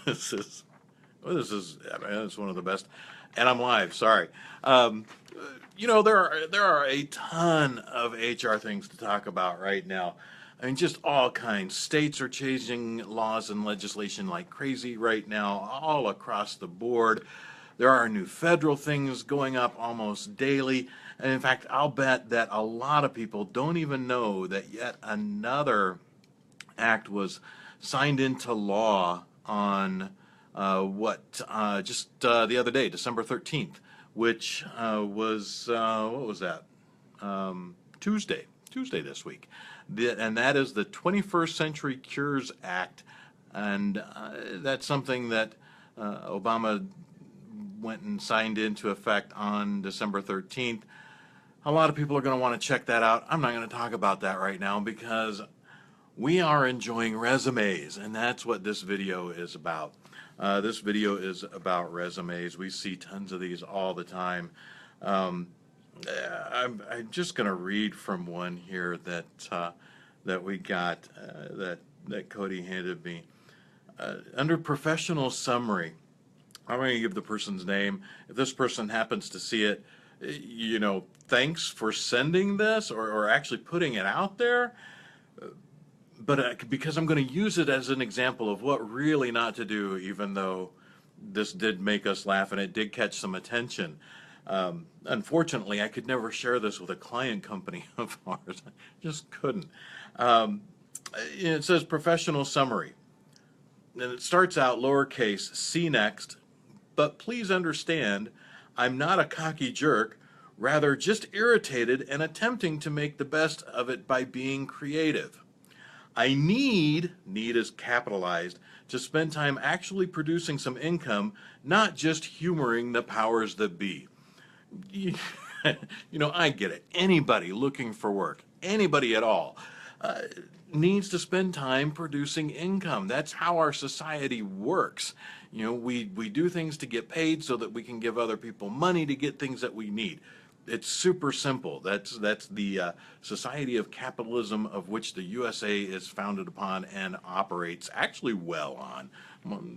This is, well, I mean, it's one of the best, and I'm live. Sorry. Um, there are a ton of HR things to talk about right now. I mean, just all kinds. States are changing laws and legislation like crazy right now, all across the board. There are new federal things going up almost daily. And in fact, I'll bet that a lot of people don't even know that yet another act was signed into law on just the other day, December 13th, which what was that? Tuesday this week. And that is the 21st Century Cures Act. And that's something that Obama went and signed into effect on December 13th. A lot of people are going to want to check that out. I'm not going to talk about that right now because we are enjoying resumes, and that's what this video is about. This video is about resumes. We see tons of these all the time. Um, I'm just going to read from one here that we got that Cody handed me. Under professional summary, I'm going to give the person's name. If this person happens to see it, thanks for sending this or actually putting it out there. But because I'm going to use it as an example of what really not to do, even though this did make us laugh and it did catch some attention. Unfortunately, I could never share this with a client company of ours. I just couldn't. Um, it says professional summary. And it starts out lowercase, see next, but please understand, I'm not a cocky jerk, rather just irritated and attempting to make the best of it by being creative. I need is capitalized, to spend time actually producing some income, not just humoring the powers that be. I get it. Anybody looking for work, anybody at all, uh, needs to spend time producing income. That's how our society works. We do things to get paid so that we can give other people money to get things that we need. It's super simple. That's the society of capitalism of which the USA is founded upon and operates actually well on.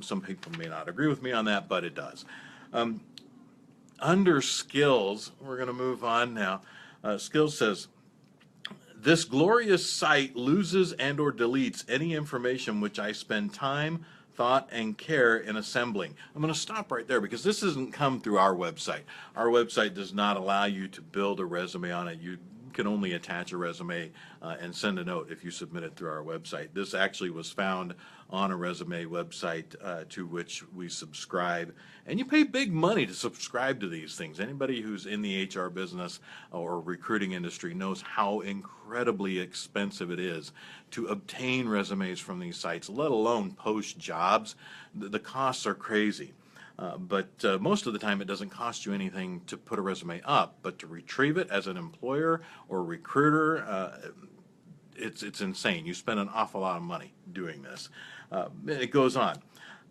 Some people may not agree with me on that, but it does. Um, Under skills, we're going to move on now. Skills says, this glorious site loses and or deletes any information which I spend time, thought, and care in assembling. I'm going to stop right there because this doesn't come through our website. Our website does not allow you to build a resume on it. You can only attach a resume and send a note if you submit it through our website. This actually was found on a resume website to which we subscribe. And you pay big money to subscribe to these things. Anybody who's in the HR business or recruiting industry knows how incredibly expensive it is to obtain resumes from these sites, let alone post jobs. The costs are crazy. But most of the time it doesn't cost you anything to put a resume up, but to retrieve it as an employer or recruiter, it's insane. You spend an awful lot of money doing this. It goes on.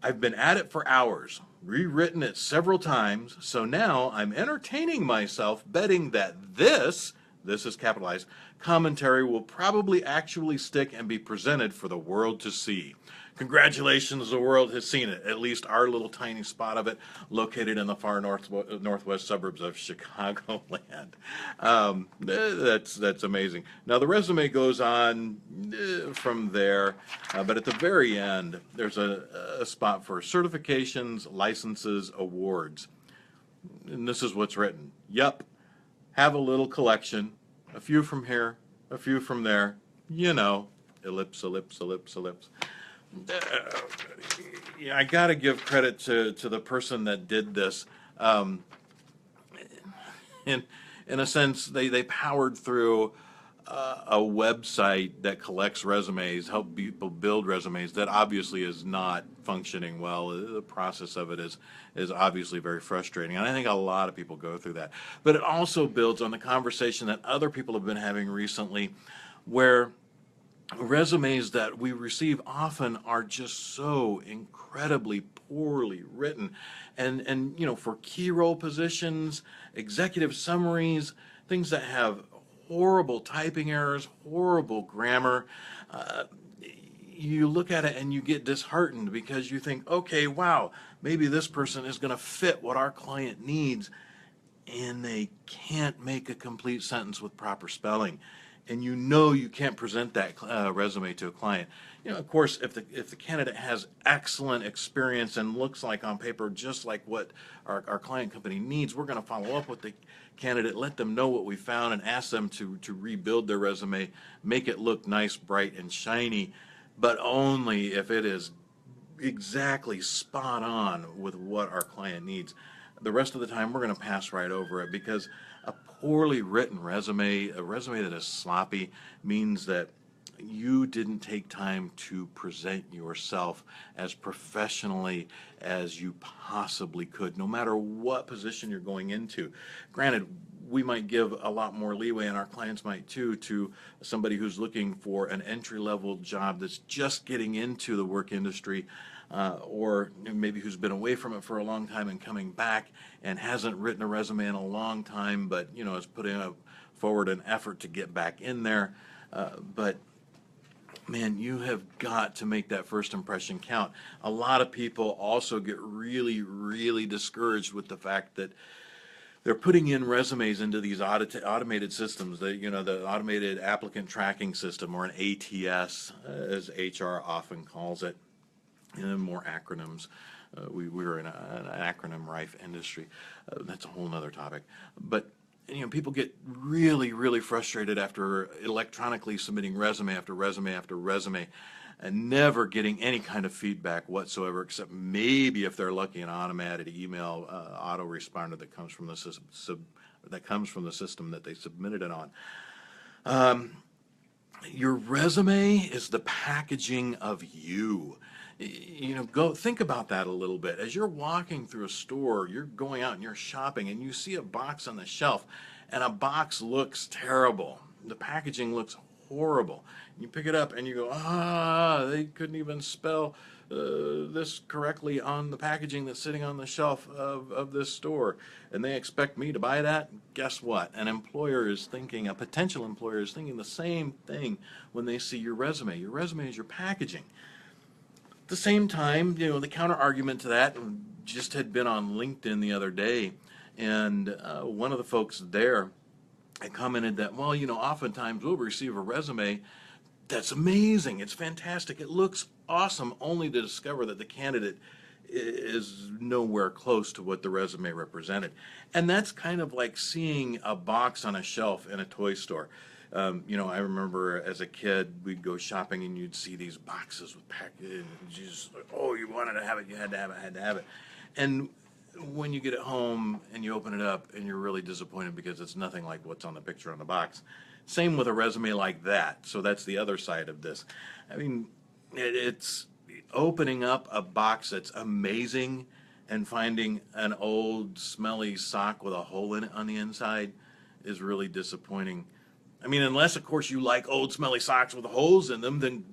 I've been at it for hours, rewritten it several times, so now I'm entertaining myself betting that this is capitalized, commentary will probably actually stick and be presented for the world to see. Congratulations, the world has seen it, at least our little tiny spot of it located in the far northwest suburbs of Chicagoland. That's amazing. Now, the resume goes on from there, but at the very end, there's a spot for certifications, licenses, awards. And this is what's written. Yup, have a little collection, a few from here, a few from there, ellipse, ellipse, ellipse, ellipse. Yeah, I got to give credit to the person that did this. In in a sense, they powered through a website that collects resumes, help people build resumes that obviously is not functioning well. The process of it is obviously very frustrating, and I think a lot of people go through that. But it also builds on the conversation that other people have been having recently, where resumes that we receive often are just so incredibly poorly written, and for key role positions, executive summaries, things that have horrible typing errors, horrible grammar. you look at it and you get disheartened because you think, okay, wow, maybe this person is going to fit what our client needs, and they can't make a complete sentence with proper spelling. And you know you can't present that resume to a client. Of course, if the candidate has excellent experience and looks like on paper just like what our client company needs, we're going to follow up with the candidate, let them know what we found, and ask them to rebuild their resume, make it look nice, bright, and shiny, but only if it is exactly spot on with what our client needs. The rest of the time, we're going to pass right over it, because a poorly written resume, a resume that is sloppy, means that you didn't take time to present yourself as professionally as you possibly could, no matter what position you're going into. Granted, we might give a lot more leeway, and our clients might too, to somebody who's looking for an entry-level job that's just getting into the work industry, or maybe who's been away from it for a long time and coming back and hasn't written a resume in a long time, but is putting forward an effort to get back in there. But man, you have got to make that first impression count. A lot of people also get really, really discouraged with the fact that they're putting in resumes into these automated systems, the automated applicant tracking system, or an ATS, as HR often calls it, and more acronyms. We're in an acronym rife industry. That's a whole nother topic. But people get really, really frustrated after electronically submitting resume after resume after resume, and never getting any kind of feedback whatsoever, except maybe if they're lucky, an automated email autoresponder that comes from the system that they submitted it on. Your resume is the packaging of you. Go think about that a little bit. As you're walking through a store, you're going out and you're shopping, and you see a box on the shelf, and a box looks terrible. The packaging looks horrible. You pick it up and you go, they couldn't even spell this correctly on the packaging that's sitting on the shelf of this store, and they expect me to buy that? Guess what? A potential employer is thinking the same thing when they see your resume. Your resume is your packaging. At the same time, the counter argument to that, just had been on LinkedIn the other day, and one of the folks there had commented that, well, oftentimes we'll receive a resume that's amazing, it's fantastic, it looks awesome, only to discover that the candidate is nowhere close to what the resume represented. And that's kind of like seeing a box on a shelf in a toy store. I remember as a kid, we'd go shopping and you'd see these boxes with packages, and just, you wanted to have it, you had to have it, had to have it. And when you get it home and you open it up and you're really disappointed because it's nothing like what's on the picture on the box. Same with a resume like that. So that's the other side of this. I mean, it's opening up a box that's amazing and finding an old smelly sock with a hole in it on the inside is really disappointing. I mean, unless, of course, you like old smelly socks with holes in them, then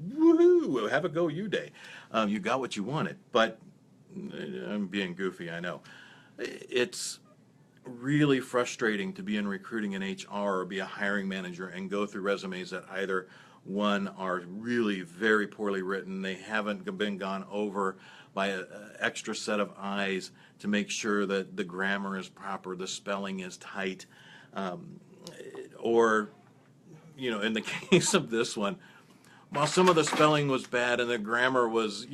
woohoo, have a go you day. You got what you wanted. But I'm being goofy, I know. It's really frustrating to be in recruiting in HR or be a hiring manager and go through resumes that either, one, are really very poorly written, they haven't been gone over by an extra set of eyes to make sure that the grammar is proper, the spelling is tight, or, in the case of this one, while some of the spelling was bad and the grammar was,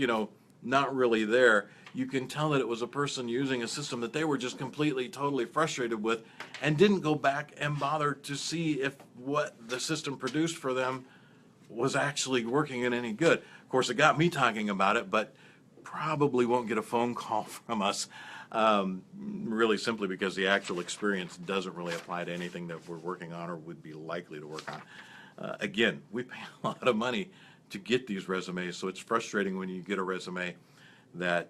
not really there, you can tell that it was a person using a system that they were just completely, totally frustrated with, and didn't go back and bother to see if what the system produced for them was actually working in any good. Of course, it got me talking about it, but probably won't get a phone call from us, really simply because the actual experience doesn't really apply to anything that we're working on or would be likely to work on. Again, we pay a lot of money to get these resumes, so it's frustrating when you get a resume that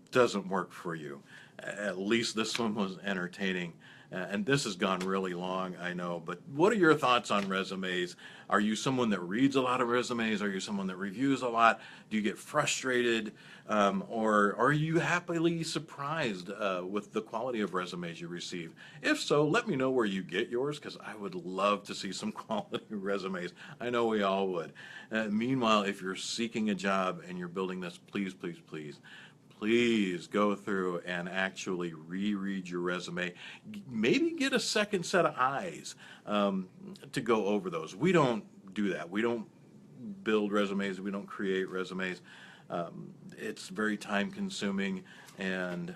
doesn't work for you. At least this one was entertaining, And this has gone really long, I know, but what are your thoughts on resumes? Are you someone that reads a lot of resumes? Are you someone that reviews a lot? Do you get frustrated? Or are you happily surprised with the quality of resumes you receive? If so, let me know where you get yours, because I would love to see some quality resumes. I know we all would. Meanwhile, if you're seeking a job and you're building this, please, please, please, please go through and actually reread your resume. Maybe get a second set of eyes to go over those. We don't do that. We don't build resumes. We don't create resumes. It's very time consuming, and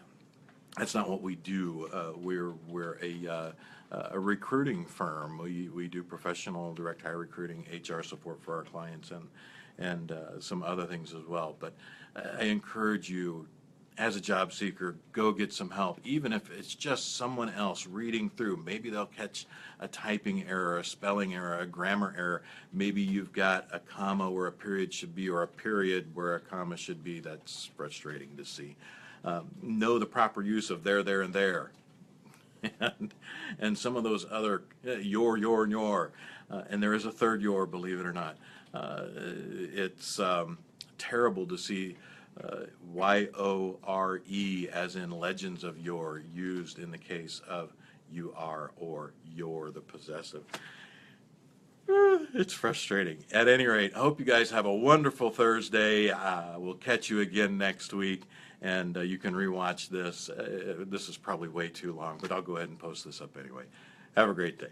that's not what we do. We're a recruiting firm. We do professional direct hire recruiting, HR support for our clients, and some other things as well. But I encourage you, as a job seeker, go get some help, even if it's just someone else reading through. Maybe they'll catch a typing error, a spelling error, a grammar error. Maybe you've got a comma where a period should be, or a period where a comma should be. That's frustrating to see. Know the proper use of there, and there. And some of those other your, and your. And there is a third your, believe it or not. It's terrible to see Y-O-R-E, as in legends of yore, used in the case of you are or you're the possessive. It's frustrating. At any rate, I hope you guys have a wonderful Thursday. We'll catch you again next week, and you can rewatch this. This is probably way too long, but I'll go ahead and post this up anyway. Have a great day.